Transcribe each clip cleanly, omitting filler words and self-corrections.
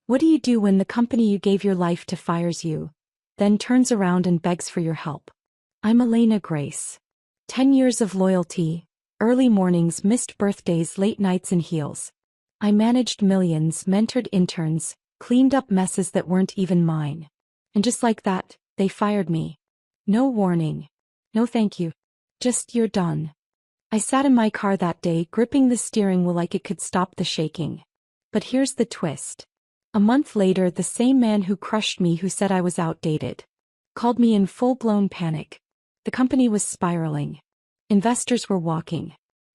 What do you do when the company you gave your life to fires you, then turns around and begs for your help? I'm Elena Grace. 10 years of loyalty, early mornings, missed birthdays, late nights in heels. I managed millions, mentored interns, cleaned up messes that weren't even mine. And just like that, they fired me. No warning. No thank you. Just you're done. I sat in my car that day, gripping the steering wheel like it could stop the shaking. But here's the twist. A month later, the same man who crushed me, who said I was outdated, called me in full-blown panic. The company was spiraling. Investors were walking.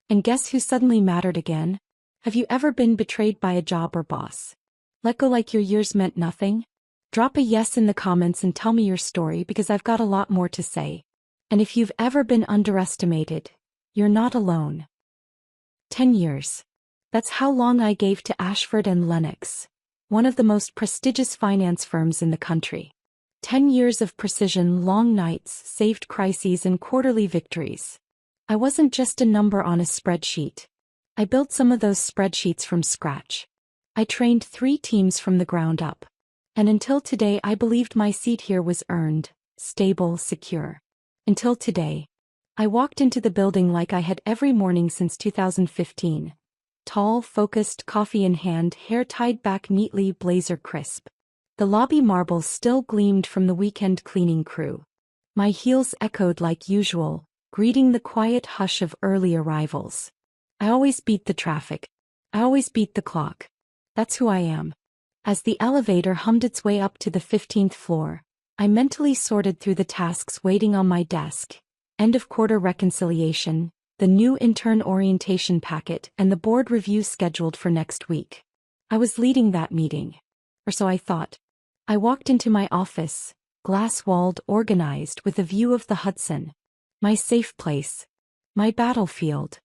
And guess who suddenly mattered again? Have you ever been betrayed by a job or boss? Let go like your years meant nothing? Drop a yes in the comments and tell me your story, because I've got a lot more to say. And if you've ever been underestimated, you're not alone. 10 years. That's how long I gave to Ashford and Lennox, one of the most prestigious finance firms in the country. 10 years of precision, long nights, saved crises, and quarterly victories. I wasn't just a number on a spreadsheet. I built some of those spreadsheets from scratch. I trained 3 teams from the ground up. And until today, I believed my seat here was earned, stable, secure. Until today. I walked into the building like I had every morning since 2015. Tall, focused, coffee in hand, hair tied back neatly, blazer crisp. The lobby marbles still gleamed from the weekend cleaning crew. My heels echoed like usual, greeting the quiet hush of early arrivals. I always beat the traffic. I always beat the clock. That's who I am. As the elevator hummed its way up to the 15th floor, I mentally sorted through the tasks waiting on my desk. End of quarter reconciliation, the new intern orientation packet, and the board review scheduled for next week. I was leading that meeting. Or so I thought. I walked into my office, glass-walled, organized, with a view of the Hudson. My safe place. My battlefield.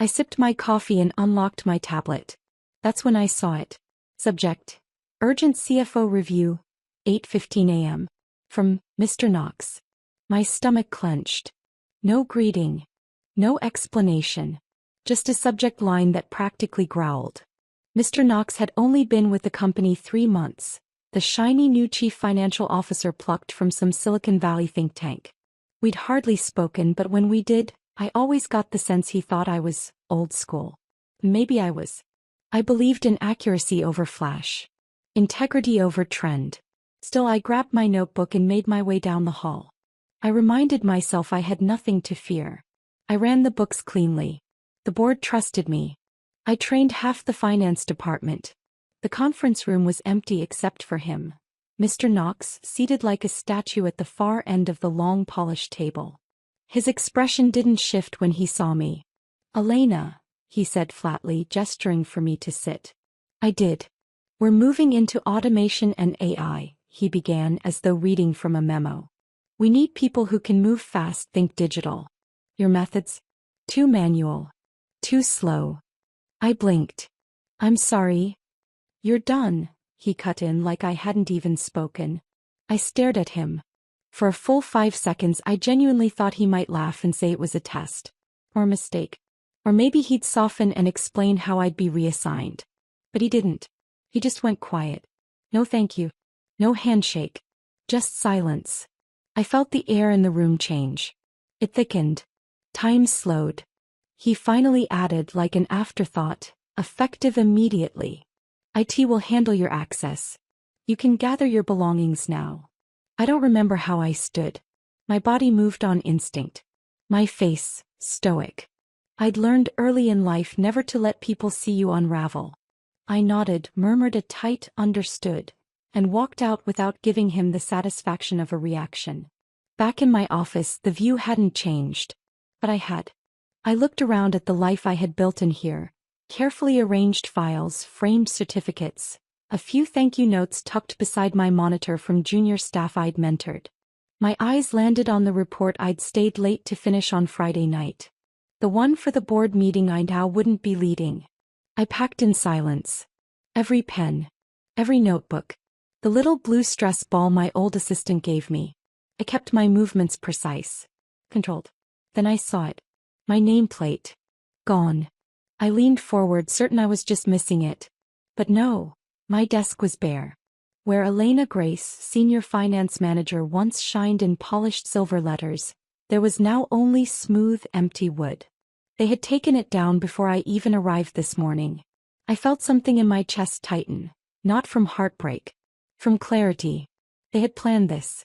I sipped my coffee and unlocked my tablet. That's when I saw it. Subject: Urgent CFO review, 8:15 a.m. From Mr. Knox. My stomach clenched. No greeting. No explanation. Just a subject line that practically growled. Mr. Knox had only been with the company 3 months. The shiny new chief financial officer plucked from some Silicon Valley think tank. We'd hardly spoken, but when we did, I always got the sense he thought I was old school. Maybe I was. I believed in accuracy over flash. Integrity over trend. Still, I grabbed my notebook and made my way down the hall. I reminded myself I had nothing to fear. I ran the books cleanly. The board trusted me. I trained half the finance department. The conference room was empty except for him. Mr. Knox, seated like a statue at the far end of the long polished table. His expression didn't shift when he saw me. "Elena," he said flatly, gesturing for me to sit. I did. "We're moving into automation and AI," he began, as though reading from a memo. "We need people who can move fast, think digital. Your methods? Too manual. Too slow." I blinked. "I'm sorry." "You're done," he cut in like I hadn't even spoken. I stared at him. For a full 5 seconds I genuinely thought he might laugh and say it was a test. Or a mistake. Or maybe he'd soften and explain how I'd be reassigned. But he didn't. He just went quiet. No thank you. No handshake. Just silence. I felt the air in the room change. It thickened. Time slowed. He finally added, like an afterthought, "Effective immediately. IT will handle your access. You can gather your belongings now." I don't remember how I stood. My body moved on instinct. My face, stoic. I'd learned early in life never to let people see you unravel. I nodded, murmured a tight "understood," and walked out without giving him the satisfaction of a reaction. Back in my office, the view hadn't changed. But I had. I looked around at the life I had built in here. Carefully arranged files, framed certificates, a few thank you notes tucked beside my monitor from junior staff I'd mentored. My eyes landed on the report I'd stayed late to finish on Friday night. The one for the board meeting I now wouldn't be leading. I packed in silence. Every pen. Every notebook. The little blue stress ball my old assistant gave me. I kept my movements precise. Controlled. Then I saw it. My nameplate. Gone. I leaned forward, certain I was just missing it. But no. My desk was bare. Where Elena Grace, senior finance manager, once shined in polished silver letters, there was now only smooth, empty wood. They had taken it down before I even arrived this morning. I felt something in my chest tighten, not from heartbreak, from clarity. They had planned this.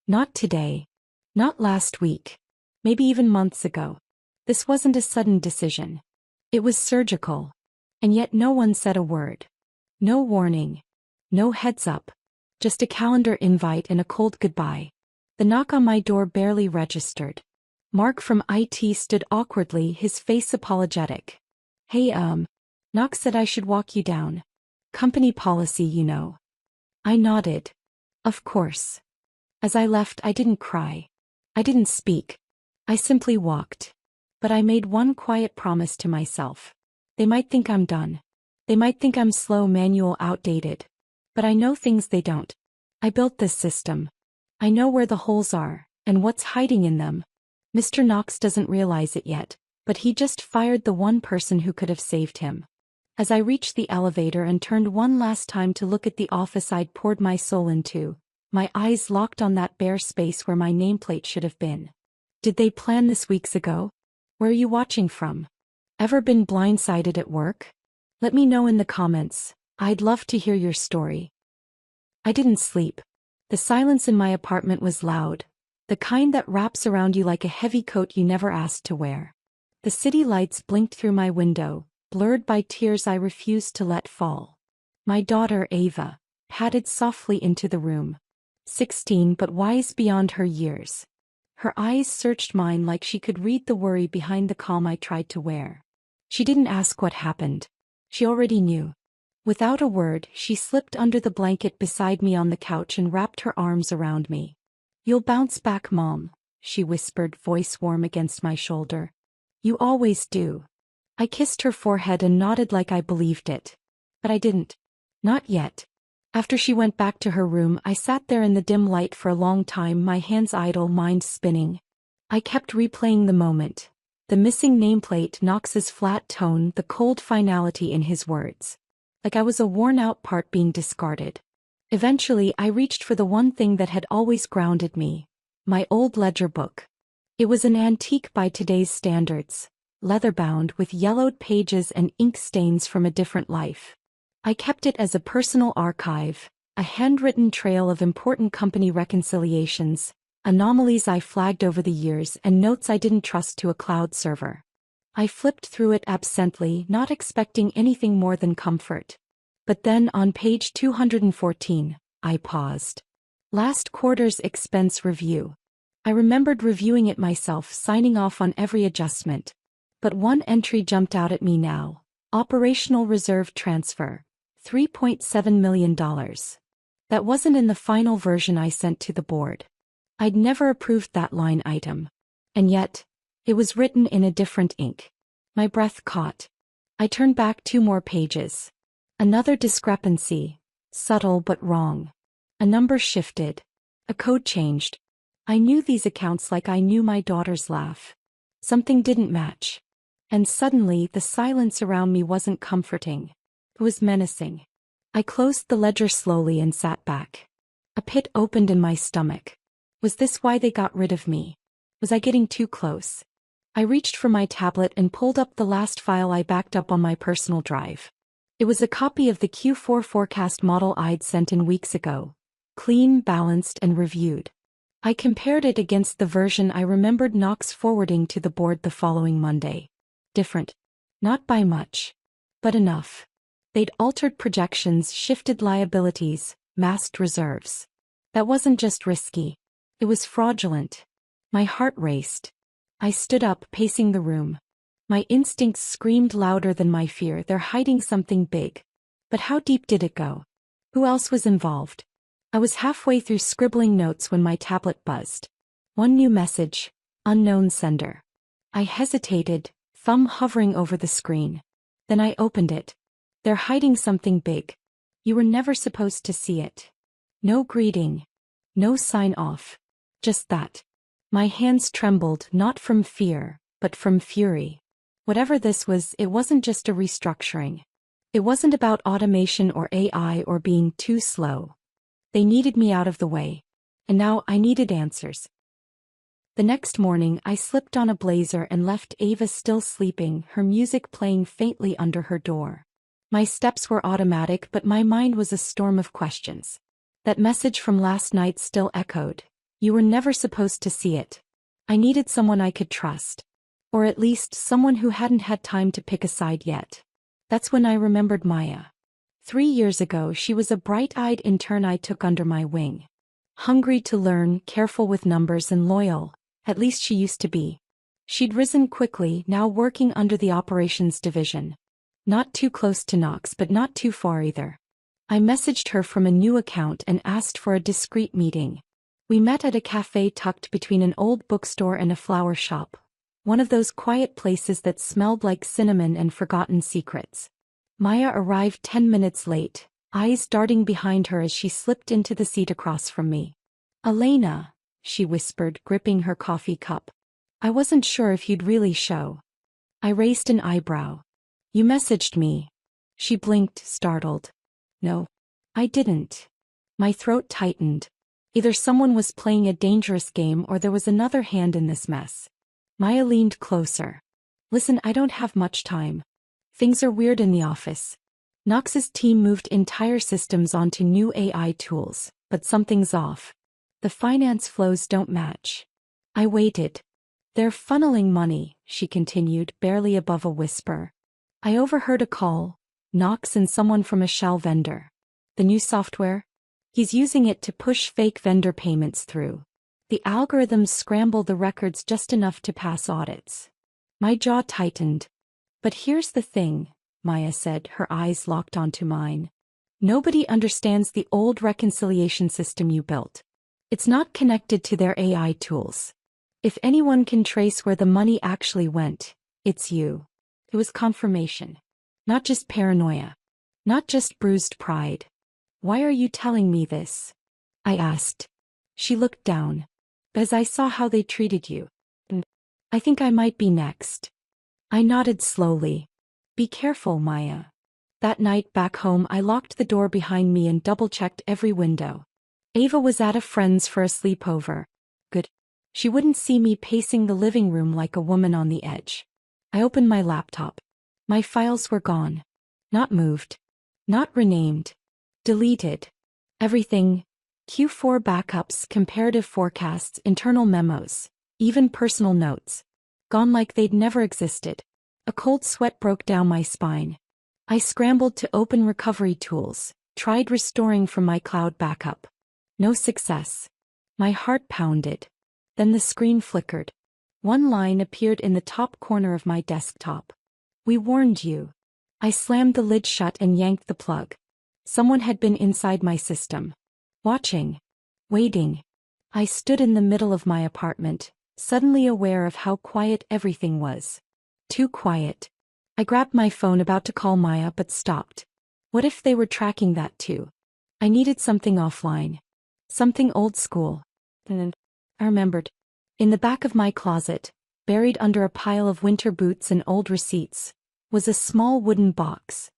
Not today. Not last week. Maybe even months ago. This wasn't a sudden decision. It was surgical. And yet no one said a word. No warning. No heads up. Just a calendar invite and a cold goodbye. The knock on my door barely registered. Mark from IT stood awkwardly, his face apologetic. Hey, Knox said I should walk you down. Company policy, you know. I nodded. Of course. As I left, I didn't cry. I didn't speak. I simply walked. But I made one quiet promise to myself. They might think I'm done. They might think I'm slow, manual, outdated. But I know things they don't. I built this system. I know where the holes are, and what's hiding in them. Mr. Knox doesn't realize it yet, but he just fired the one person who could have saved him. As I reached the elevator and turned one last time to look at the office I'd poured my soul into, my eyes locked on that bare space where my nameplate should have been. Did they plan this weeks ago? Where are you watching from? Ever been blindsided at work? Let me know in the comments. I'd love to hear your story. I didn't sleep. The silence in my apartment was loud, the kind that wraps around you like a heavy coat you never asked to wear. The city lights blinked through my window, blurred by tears I refused to let fall. My daughter Ava padded softly into the room. 16 but wise beyond her years. Her eyes searched mine like she could read the worry behind the calm I tried to wear. She didn't ask what happened. She already knew. Without a word, she slipped under the blanket beside me on the couch and wrapped her arms around me. You'll bounce back, Mom, she whispered, voice warm against my shoulder. You always do. I kissed her forehead and nodded like I believed it. But I didn't. Not yet. After she went back to her room, I sat there in the dim light for a long time, my hands idle, mind spinning. I kept replaying the moment. The missing nameplate, Knox's flat tone, the cold finality in his words. Like I was a worn-out part being discarded. Eventually, I reached for the one thing that had always grounded me. My old ledger book. It was an antique by today's standards, leather-bound with yellowed pages and ink stains from a different life. I kept it as a personal archive, a handwritten trail of important company reconciliations, anomalies I flagged over the years, and notes I didn't trust to a cloud server. I flipped through it absently, not expecting anything more than comfort. But then, on page 214, I paused. Last quarter's expense review. I remembered reviewing it myself, signing off on every adjustment. But one entry jumped out at me now. Operational reserve transfer. $3.7 million. That wasn't in the final version I sent to the board. I'd never approved that line item. And yet, it was written in a different ink. My breath caught. I turned back 2 more pages. Another discrepancy. Subtle but wrong. A number shifted. A code changed. I knew these accounts like I knew my daughter's laugh. Something didn't match. And suddenly, the silence around me wasn't comforting. It was menacing. I closed the ledger slowly and sat back. A pit opened in my stomach. Was this why they got rid of me? Was I getting too close? I reached for my tablet and pulled up the last file I backed up on my personal drive. It was a copy of the Q4 forecast model I'd sent in weeks ago. Clean, balanced, and reviewed. I compared it against the version I remembered Knox forwarding to the board the following Monday. Different. Not by much. But enough. They'd altered projections, shifted liabilities, masked reserves. That wasn't just risky. It was fraudulent. My heart raced. I stood up, pacing the room. My instincts screamed louder than my fear. They're hiding something big. But how deep did it go? Who else was involved? I was halfway through scribbling notes when my tablet buzzed. One new message. Unknown sender. I hesitated, thumb hovering over the screen. Then I opened it. They're hiding something big. You were never supposed to see it. No greeting. No sign-off. Just that. My hands trembled, not from fear, but from fury. Whatever this was, it wasn't just a restructuring. It wasn't about automation or AI or being too slow. They needed me out of the way. And now I needed answers. The next morning I slipped on a blazer and left Ava still sleeping, her music playing faintly under her door. My steps were automatic, but my mind was a storm of questions. That message from last night still echoed. You were never supposed to see it. I needed someone I could trust. Or at least someone who hadn't had time to pick a side yet. That's when I remembered Maya. 3 years ago she was a bright-eyed intern I took under my wing. Hungry to learn, careful with numbers and loyal. At least she used to be. She'd risen quickly, now working under the operations division. Not too close to Knox, but not too far either. I messaged her from a new account and asked for a discreet meeting. We met at a cafe tucked between an old bookstore and a flower shop. One of those quiet places that smelled like cinnamon and forgotten secrets. Maya arrived 10 minutes late, eyes darting behind her as she slipped into the seat across from me. Elena, she whispered, gripping her coffee cup. I wasn't sure if you'd really show. I raised an eyebrow. You messaged me. She blinked, startled. No, I didn't. My throat tightened. Either someone was playing a dangerous game or there was another hand in this mess. Maya leaned closer. Listen, I don't have much time. Things are weird in the office. Knox's team moved entire systems onto new AI tools, but something's off. The finance flows don't match. I waited. They're funneling money, she continued, barely above a whisper. I overheard a call. Knox and someone from a shell vendor. The new software? He's using it to push fake vendor payments through. The algorithms scramble the records just enough to pass audits. My jaw tightened. But here's the thing, Maya said, her eyes locked onto mine. Nobody understands the old reconciliation system you built. It's not connected to their AI tools. If anyone can trace where the money actually went, it's you. It was confirmation. Not just paranoia. Not just bruised pride. Why are you telling me this? I asked. She looked down. As I saw how they treated you. And I think I might be next. I nodded slowly. Be careful, Maya. That night back home I locked the door behind me and double-checked every window. Ava was at a friend's for a sleepover. Good. She wouldn't see me pacing the living room like a woman on the edge. I opened my laptop. My files were gone. Not moved. Not renamed. Deleted. Everything. Q4 backups, comparative forecasts, internal memos. Even personal notes. Gone like they'd never existed. A cold sweat broke down my spine. I scrambled to open recovery tools, tried restoring from my cloud backup. No success. My heart pounded. Then the screen flickered. One line appeared in the top corner of my desktop. We warned you. I slammed the lid shut and yanked the plug. Someone had been inside my system. Watching. Waiting. I stood in the middle of my apartment, suddenly aware of how quiet everything was. Too quiet. I grabbed my phone about to call Maya but stopped. What if they were tracking that too? I needed something offline. Something old school. And I remembered. In the back of my closet, buried under a pile of winter boots and old receipts, was a small wooden box.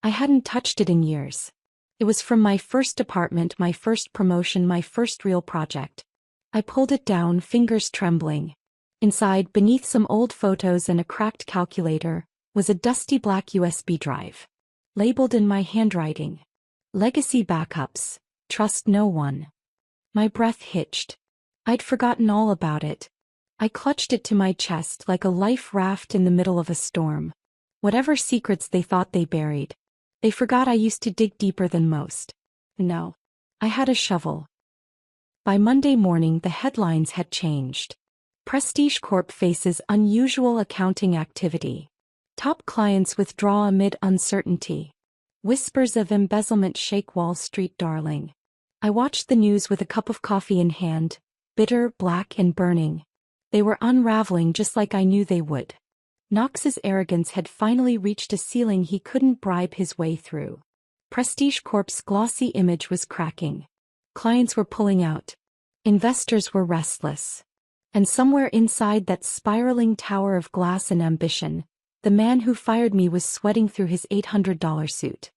I hadn't touched it in years. It was from my first apartment, my first promotion, my first real project. I pulled it down, fingers trembling. Inside, beneath some old photos and a cracked calculator, was a dusty black USB drive. Labeled in my handwriting. Legacy backups. Trust no one. My breath hitched. I'd forgotten all about it. I clutched it to my chest like a life raft in the middle of a storm. Whatever secrets they thought they buried. They forgot I used to dig deeper than most. No. I had a shovel. By Monday morning the headlines had changed. Prestige Corp faces unusual accounting activity. Top clients withdraw amid uncertainty. Whispers of embezzlement shake Wall Street darling. I watched the news with a cup of coffee in hand, bitter, black and burning. They were unraveling just like I knew they would. Knox's arrogance had finally reached a ceiling he couldn't bribe his way through. Prestige Corp's glossy image was cracking. Clients were pulling out. Investors were restless. And somewhere inside that spiraling tower of glass and ambition, The man who fired me was sweating through his $800 suit.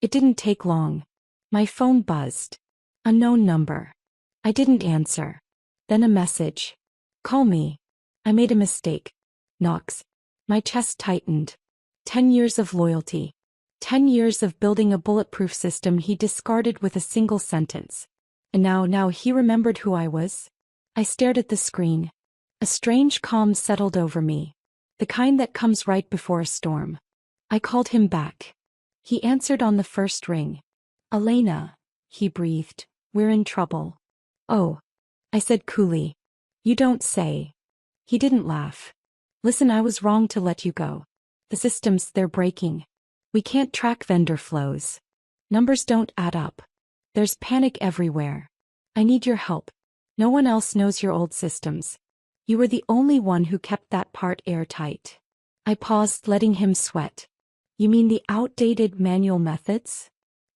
It didn't take long. My phone buzzed. Unknown number. I didn't answer. Then a message. Call me. I made a mistake. Knox. My chest tightened. 10 years of loyalty. 10 years of building a bulletproof system he discarded with a single sentence. And now he remembered who I was? I stared at the screen. A strange calm settled over me. The kind that comes right before a storm. I called him back. He answered on the first ring. Elena, he breathed, we're in trouble. Oh, I said coolly. You don't say. He didn't laugh. Listen, I was wrong to let you go. The systems, they're breaking. We can't track vendor flows. Numbers don't add up. There's panic everywhere. I need your help. No one else knows your old systems. You were the only one who kept that part airtight. I paused, letting him sweat. You mean the outdated manual methods?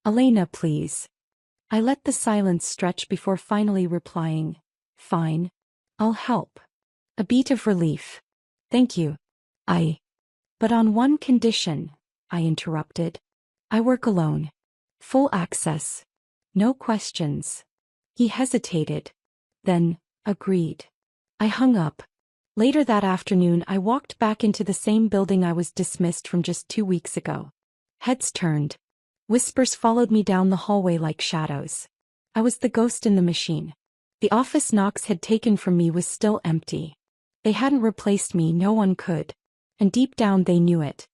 Elena, please. I let the silence stretch before finally replying. Fine. I'll help. A beat of relief. Thank you. But on one condition, I interrupted. I work alone. Full access. No questions. He hesitated. Then, agreed. I hung up. Later that afternoon I walked back into the same building I was dismissed from just 2 weeks ago. Heads turned. Whispers followed me down the hallway like shadows. I was the ghost in the machine. The office Knox had taken from me was still empty. They hadn't replaced me, no one could. And deep down they knew it.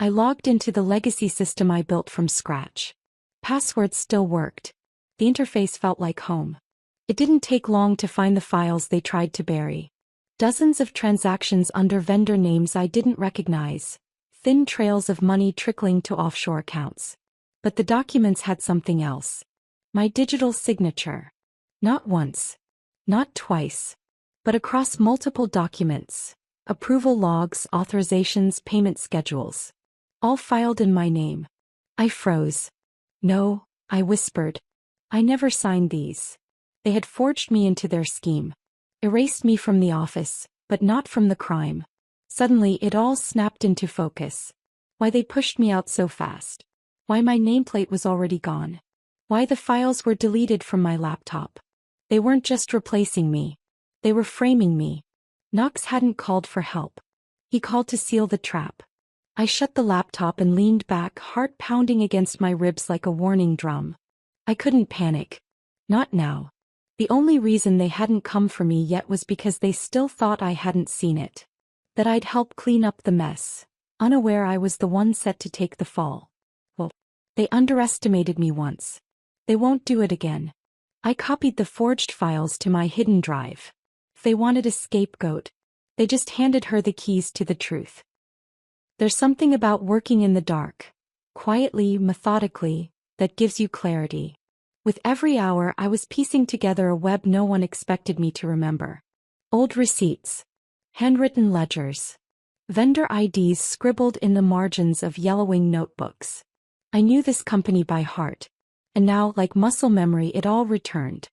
I logged into the legacy system I built from scratch. Passwords still worked. The interface felt like home. It didn't take long to find the files they tried to bury. Dozens of transactions under vendor names I didn't recognize. Thin trails of money trickling to offshore accounts. But the documents had something else. My digital signature. Not once. Not twice. But across multiple documents. Approval logs, authorizations, payment schedules. All filed in my name. I froze. No, I whispered. I never signed these. They had forged me into their scheme. Erased me from the office, but not from the crime. Suddenly it all snapped into focus. Why they pushed me out so fast. Why my nameplate was already gone. Why the files were deleted from my laptop. They weren't just replacing me. They were framing me. Knox hadn't called for help. He called to seal the trap. I shut the laptop and leaned back, heart pounding against my ribs like a warning drum. I couldn't panic. Not now. The only reason they hadn't come for me yet was because they still thought I hadn't seen it. That I'd help clean up the mess, unaware I was the one set to take the fall. Well, they underestimated me once. They won't do it again. I copied the forged files to my hidden drive. If they wanted a scapegoat, they just handed her the keys to the truth. There's something about working in the dark, quietly, methodically, that gives you clarity. With every hour I was piecing together a web no one expected me to remember. Old receipts. Handwritten ledgers. Vendor IDs scribbled in the margins of yellowing notebooks. I knew this company by heart. And now, like muscle memory, it all returned.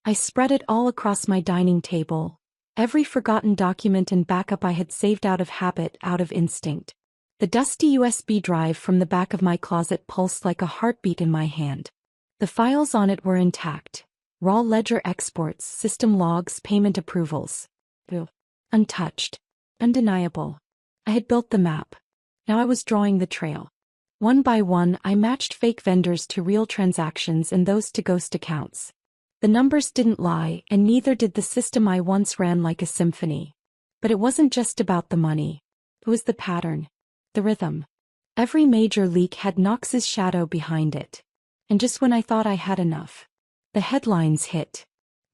I spread it all across my dining table. Every forgotten document and backup I had saved out of habit, out of instinct. The dusty USB drive from the back of my closet pulsed like a heartbeat in my hand. The files on it were intact. Raw ledger exports, system logs, payment approvals. Untouched. Undeniable. I had built the map. Now I was drawing the trail. One by one, I matched fake vendors to real transactions and those to ghost accounts. The numbers didn't lie, and neither did the system I once ran like a symphony. But it wasn't just about the money. It was the pattern. The rhythm. Every major leak had Knox's shadow behind it. And just when I thought I had enough, the headlines hit.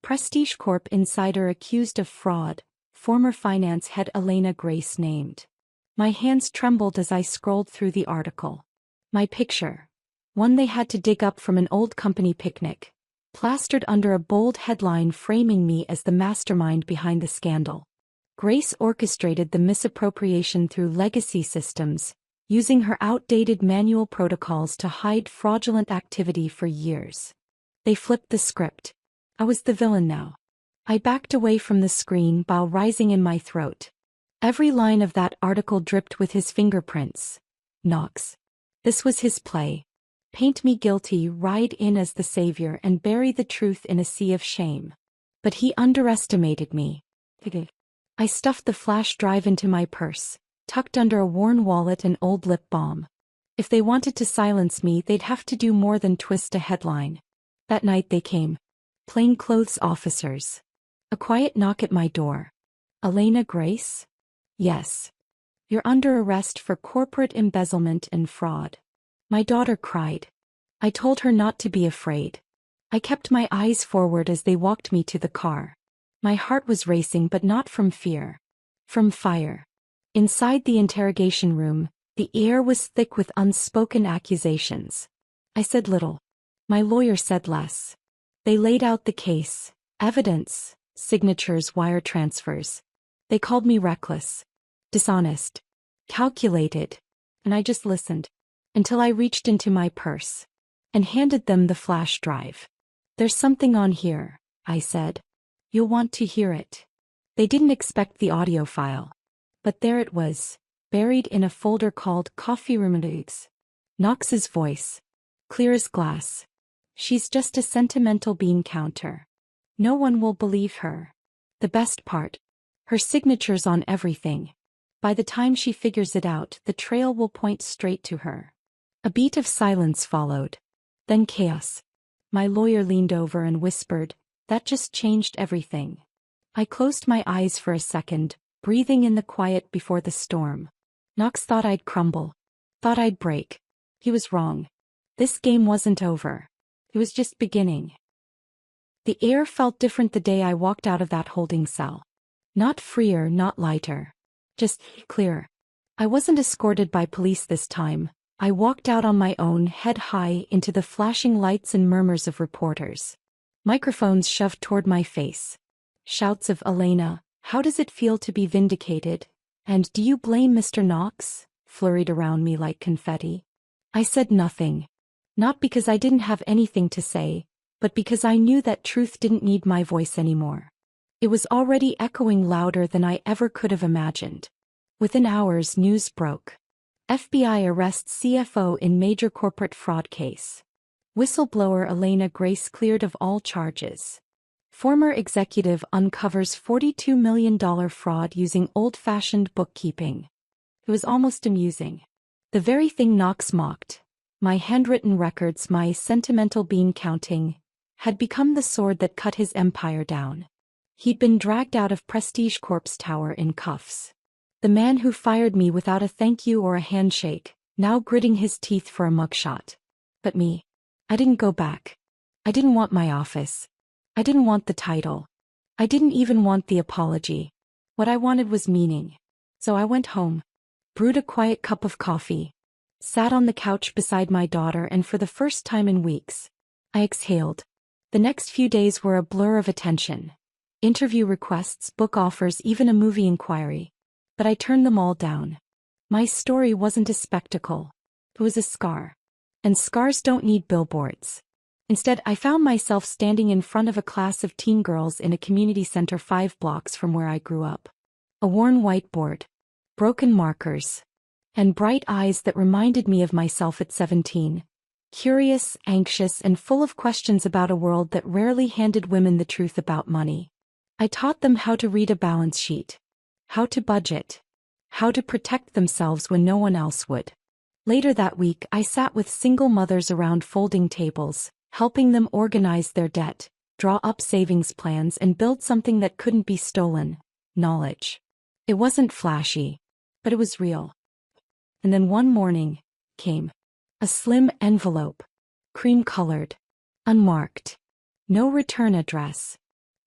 Prestige Corp insider accused of fraud, former finance head Elena Grace named. My hands trembled as I scrolled through the article. My picture. One they had to dig up from an old company picnic. Plastered under a bold headline framing me as the mastermind behind the scandal. Grace orchestrated the misappropriation through legacy systems, using her outdated manual protocols to hide fraudulent activity for years. They flipped the script. I was the villain now. I backed away from the screen, bile rising in my throat. Every line of that article dripped with his fingerprints. Knox. This was his play. Paint me guilty, ride in as the savior, and bury the truth in a sea of shame. But he underestimated me. I stuffed the flash drive into my purse, tucked under a worn wallet and old lip balm. If they wanted to silence me, they'd have to do more than twist a headline. That night they came. Plainclothes officers. A quiet knock at my door. Elena Grace? Yes. You're under arrest for corporate embezzlement and fraud. My daughter cried. I told her not to be afraid. I kept my eyes forward as they walked me to the car. My heart was racing, but not from fear. From fire. Inside the interrogation room, the air was thick with unspoken accusations. I said little. My lawyer said less. They laid out the case, evidence, signatures, wire transfers. They called me reckless, dishonest, calculated, and I just listened. Until I reached into my purse and handed them the flash drive. There's something on here, I said. You'll want to hear it. They didn't expect the audio file. But there it was, buried in a folder called Coffee Room News. Knox's voice. Clear as glass. She's just a sentimental bean counter. No one will believe her. The best part. Her signature's on everything. By the time she figures it out, the trail will point straight to her. A beat of silence followed. Then chaos. My lawyer leaned over and whispered, "That just changed everything." I closed my eyes for a second, breathing in the quiet before the storm. Knox thought I'd crumble. Thought I'd break. He was wrong. This game wasn't over. It was just beginning. The air felt different the day I walked out of that holding cell. Not freer, not lighter. Just clear. I wasn't escorted by police this time. I walked out on my own, head high, into the flashing lights and murmurs of reporters. Microphones shoved toward my face. Shouts of "Elena, how does it feel to be vindicated?" and "Do you blame Mr. Knox?" flurried around me like confetti. I said nothing. Not because I didn't have anything to say, but because I knew that truth didn't need my voice anymore. It was already echoing louder than I ever could have imagined. Within hours, news broke. FBI arrests CFO in major corporate fraud case. Whistleblower Elena Grace cleared of all charges. Former executive uncovers $42 million fraud using old-fashioned bookkeeping. It was almost amusing. The very thing Knox mocked, my handwritten records, my sentimental bean counting, had become the sword that cut his empire down. He'd been dragged out of Prestige Corp's tower in cuffs. The man who fired me without a thank you or a handshake, now gritting his teeth for a mugshot. But me. I didn't go back. I didn't want my office. I didn't want the title. I didn't even want the apology. What I wanted was meaning. So I went home. Brewed a quiet cup of coffee. Sat on the couch beside my daughter, and for the first time in weeks, I exhaled. The next few days were a blur of attention. Interview requests, book offers, even a movie inquiry. But I turned them all down. My story wasn't a spectacle. It was a scar. And scars don't need billboards. Instead, I found myself standing in front of a class of teen girls in a community center 5 blocks from where I grew up. A worn whiteboard, broken markers, and bright eyes that reminded me of myself at 17. Curious, anxious, and full of questions about a world that rarely handed women the truth about money. I taught them how to read a balance sheet. How to budget. How to protect themselves when no one else would. Later that week, I sat with single mothers around folding tables, helping them organize their debt, draw up savings plans, and build something that couldn't be stolen: knowledge. It wasn't flashy, but it was real. And then one morning came a slim envelope, cream-colored, unmarked. No return address.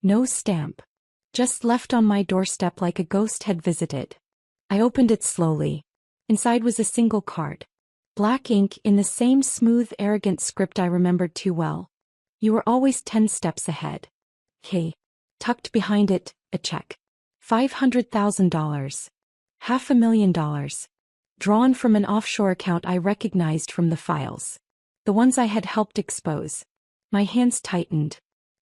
No stamp. Just left on my doorstep like a ghost had visited. I opened it slowly. Inside was a single card. Black ink in the same smooth, arrogant script I remembered too well. You were always 10 steps ahead. Hey. Tucked behind it, a check. $500,000. $500,000. Drawn from an offshore account I recognized from the files. The ones I had helped expose. My hands tightened.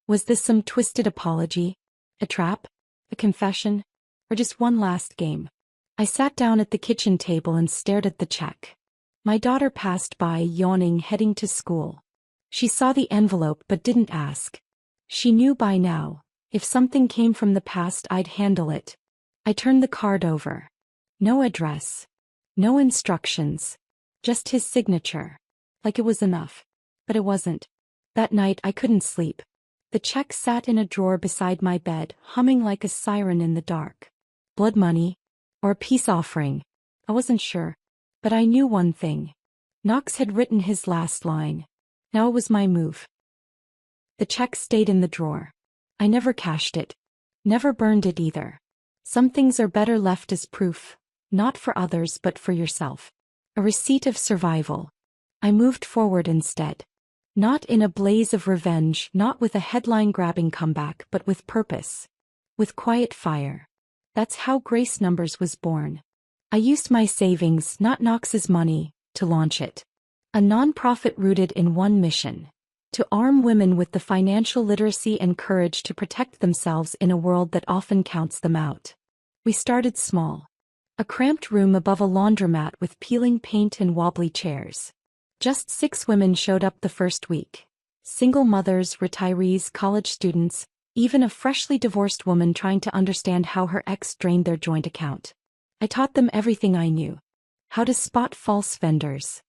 Was this some twisted apology? A trap? A confession? Or just one last game? I sat down at the kitchen table and stared at the check. My daughter passed by, yawning, heading to school. She saw the envelope but didn't ask. She knew by now, if something came from the past, I'd handle it. I turned the card over. No address. No instructions. Just his signature. Like it was enough. But it wasn't. That night I couldn't sleep. The check sat in a drawer beside my bed, humming like a siren in the dark. Blood money? Or a peace offering? I wasn't sure. But I knew one thing. Knox had written his last line. Now it was my move. The check stayed in the drawer. I never cashed it. Never burned it either. Some things are better left as proof, not for others but for yourself. A receipt of survival. I moved forward instead. Not in a blaze of revenge, not with a headline-grabbing comeback, but with purpose. With quiet fire. That's how Grace Numbers was born. I used my savings, not Knox's money, to launch it. A non-profit rooted in one mission. To arm women with the financial literacy and courage to protect themselves in a world that often counts them out. We started small. A cramped room above a laundromat with peeling paint and wobbly chairs. Just 6 women showed up the first week. Single mothers, retirees, college students, even a freshly divorced woman trying to understand how her ex drained their joint account. I taught them everything I knew. How to spot false vendors.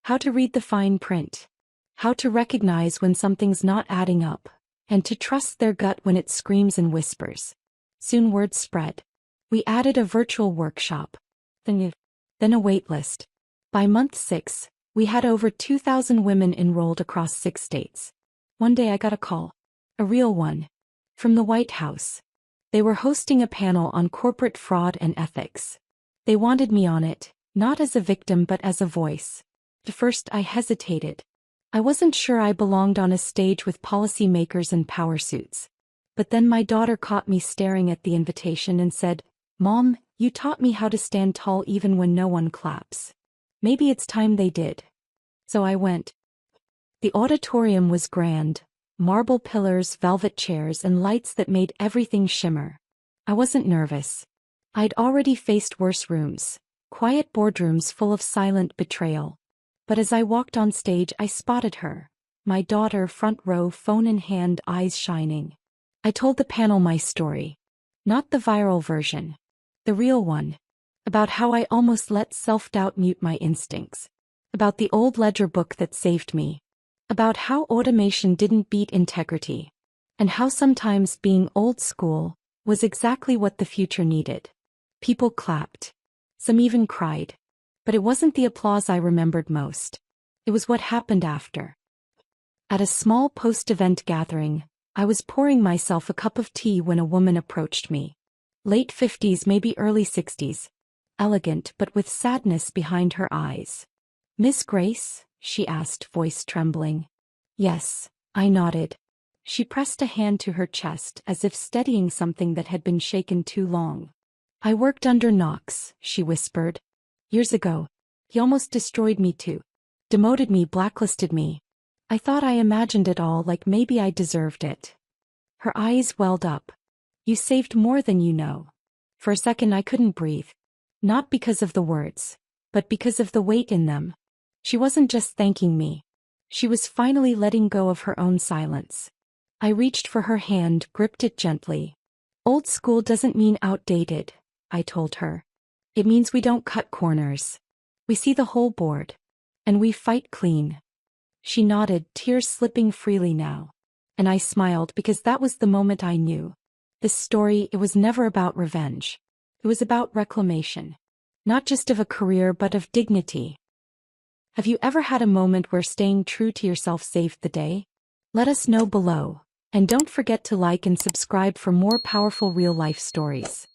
How to read the fine print. How to recognize when something's not adding up, and to trust their gut when it screams and whispers. Soon word spread. We added a virtual workshop. Then a wait list. By month 6, we had over 2,000 women enrolled across 6 states. One day I got a call. A real one. From the White House. They were hosting a panel on corporate fraud and ethics. They wanted me on it, not as a victim but as a voice. At first I hesitated. I wasn't sure I belonged on a stage with policymakers in power suits. But then my daughter caught me staring at the invitation and said, "Mom, you taught me how to stand tall even when no one claps. Maybe it's time they did." So I went. The auditorium was grand. Marble pillars, velvet chairs, and lights that made everything shimmer. I wasn't nervous. I'd already faced worse rooms. Quiet boardrooms full of silent betrayal. But as I walked on stage I spotted her. My daughter, front row, phone in hand, eyes shining. I told the panel my story. Not the viral version. The real one. About how I almost let self-doubt mute my instincts. About the old ledger book that saved me. About how automation didn't beat integrity. And how sometimes being old school was exactly what the future needed. People clapped. Some even cried. But it wasn't the applause I remembered most. It was what happened after. At a small post-event gathering, I was pouring myself a cup of tea when a woman approached me. Late 50s, maybe early 60s. Elegant but with sadness behind her eyes. "Miss Grace?" she asked, voice trembling. "Yes," I nodded. She pressed a hand to her chest as if steadying something that had been shaken too long. "I worked under Knox," she whispered. "Years ago. He almost destroyed me too. Demoted me, blacklisted me. I thought I imagined it all, like maybe I deserved it." Her eyes welled up. "You saved more than you know." For a second I couldn't breathe. Not because of the words, but because of the weight in them. She wasn't just thanking me. She was finally letting go of her own silence. I reached for her hand, gripped it gently. "Old school doesn't mean outdated," I told her. "It means we don't cut corners. We see the whole board. And we fight clean." She nodded, tears slipping freely now. And I smiled because that was the moment I knew. This story, it was never about revenge. It was about reclamation. Not just of a career but of dignity. Have you ever had a moment where staying true to yourself saved the day? Let us know below. And don't forget to like and subscribe for more powerful real-life stories.